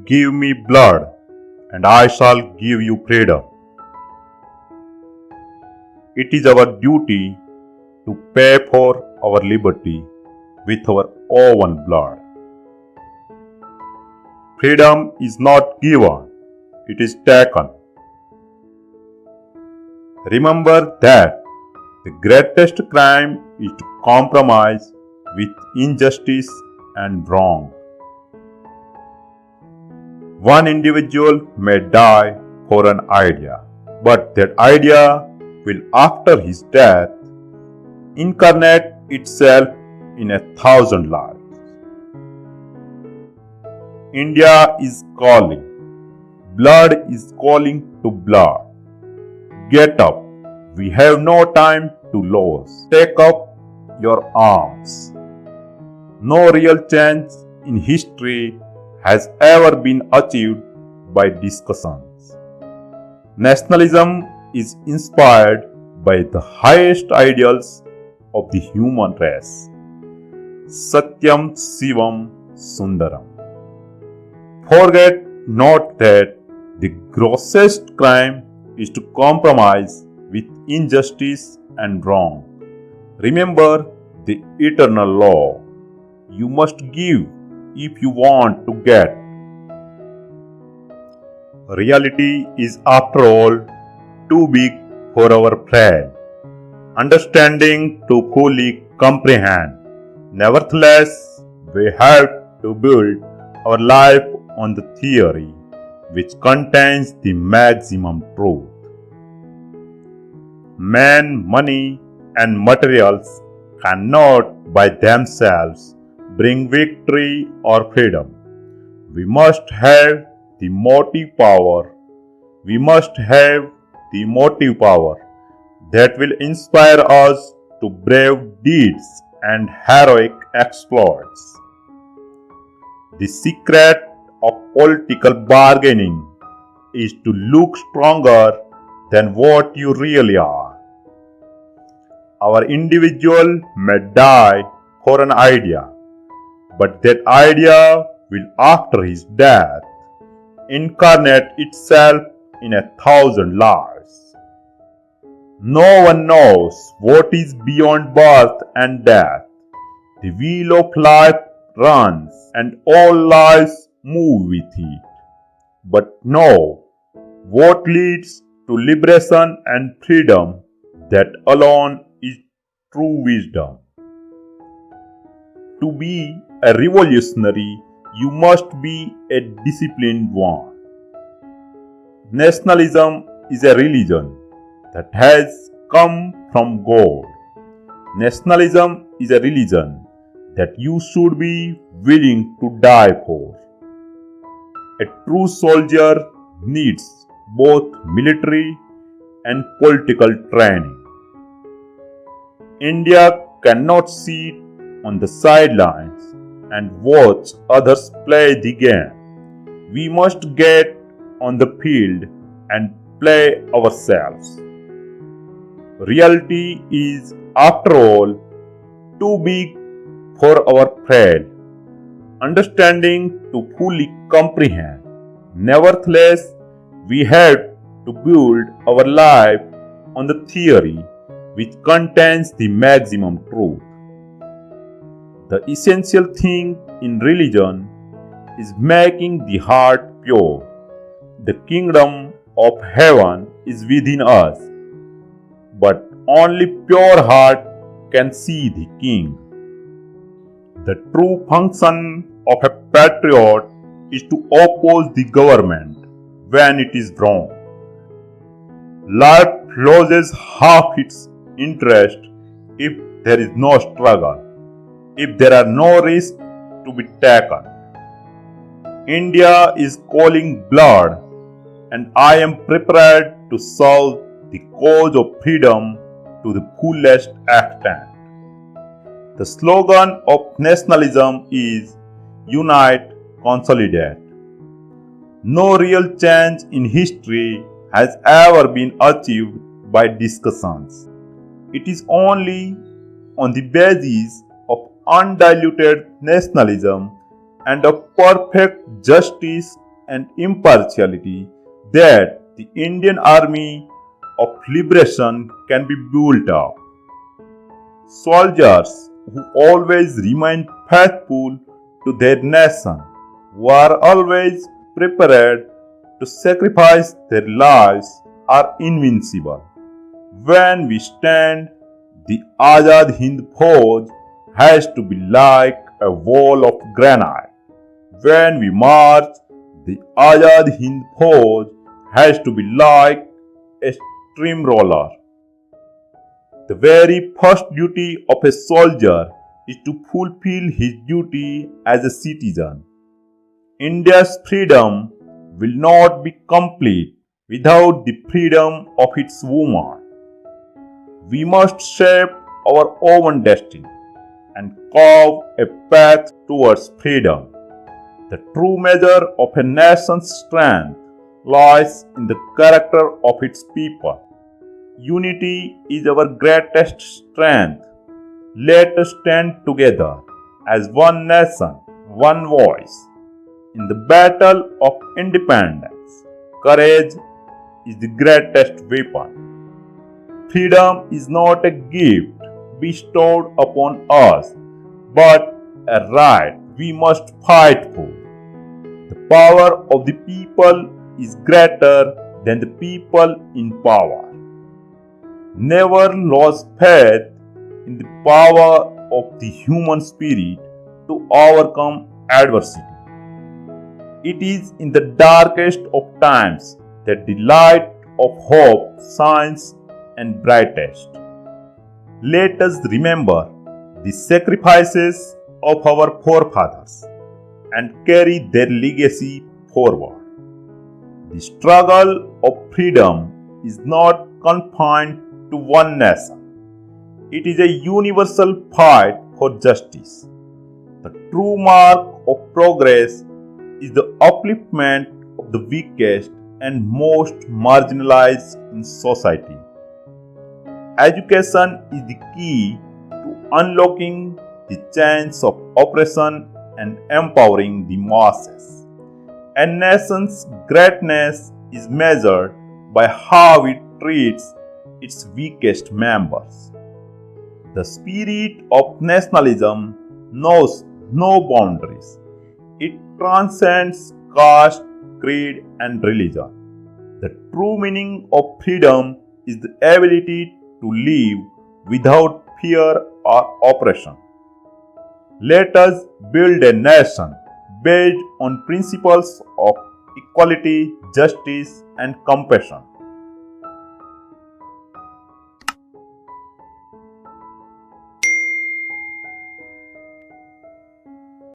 Give me blood, and I shall give you freedom. It is our duty to pay for our liberty with our own blood. Freedom is not given, it is taken. Remember that the greatest crime is to compromise with injustice and wrong. One individual may die for an idea, but that idea will, after his death, incarnate itself in 1,000 lives. India is calling. Blood is calling to blood. Get up. We have no time to lose. Take up your arms. No real change in history has ever been achieved by discussions. Nationalism is inspired by the highest ideals of the human race. Satyam Shivam Sundaram. Forget not that the grossest crime is to compromise with injustice and wrong. Remember the eternal law. You must give if you want to get. Reality is, after all, too big for our brain. Understanding to fully comprehend. Nevertheless, we have to build our life on the theory which contains the maximum truth. Man, money, and materials cannot by themselves bring victory or freedom. We must have the motive power. We must have the motive power that will inspire us to brave deeds and heroic exploits. The secret of political bargaining is to look stronger than what you really are. Our individual may die for an idea, but that idea will, after his death, incarnate itself in 1,000 lives. No one knows what is beyond birth and death. The wheel of life runs and all lives move with it. But know what leads to liberation and freedom, that alone is true wisdom. To be a revolutionary, you must be a disciplined one. Nationalism is a religion that has come from God. Nationalism is a religion that you should be willing to die for. A true soldier needs both military and political training. India cannot sit on the sidelines and watch others play the game. We must get on the field and play ourselves. Reality is, after all, too big for our brain. Understanding to fully comprehend. Nevertheless, we have to build our life on the theory which contains the maximum truth. The essential thing in religion is making the heart pure. The kingdom of heaven is within us, but only pure heart can see the king. The true function of a patriot is to oppose the government when it is wrong. Life loses half its interest if there is no struggle, if there are no risks to be taken. India is calling blood, and I am prepared to serve the cause of freedom to the fullest extent. The slogan of nationalism is Unite, Consolidate. No real change in history has ever been achieved by discussions. It is only on the basis of undiluted nationalism and of perfect justice and impartiality that the Indian Army of Liberation can be built up. Soldiers who always remain faithful to their nation, who are always prepared to sacrifice their lives, are invincible. When we stand, the Azad Hind Fauj has to be like a wall of granite. When we march, the Azad Hind Fauj has to be like a steamroller. The very first duty of a soldier is to fulfill his duty as a citizen. India's freedom will not be complete without the freedom of its women. We must shape our own destiny and carve a path towards freedom. The true measure of a nation's strength lies in the character of its people. Unity is our greatest strength. Let us stand together as one nation, one voice. In the battle of independence, courage is the greatest weapon. Freedom is not a gift bestowed upon us, but a right we must fight for. The power of the people is greater than the people in power. Never lose faith in the power of the human spirit to overcome adversity. It is in the darkest of times that the light of hope shines and brightest. Let us remember the sacrifices of our forefathers and carry their legacy forward. The struggle of freedom is not confined to one nation. It is a universal fight for justice. The true mark of progress is the upliftment of the weakest and most marginalized in society. Education is the key to unlocking the chains of oppression and empowering the masses. A nation's greatness is measured by how it treats its weakest members. The spirit of nationalism knows no boundaries. It transcends caste, creed, and religion. The true meaning of freedom is the ability to live without fear or oppression. Let us build a nation based on principles of equality, justice, and compassion.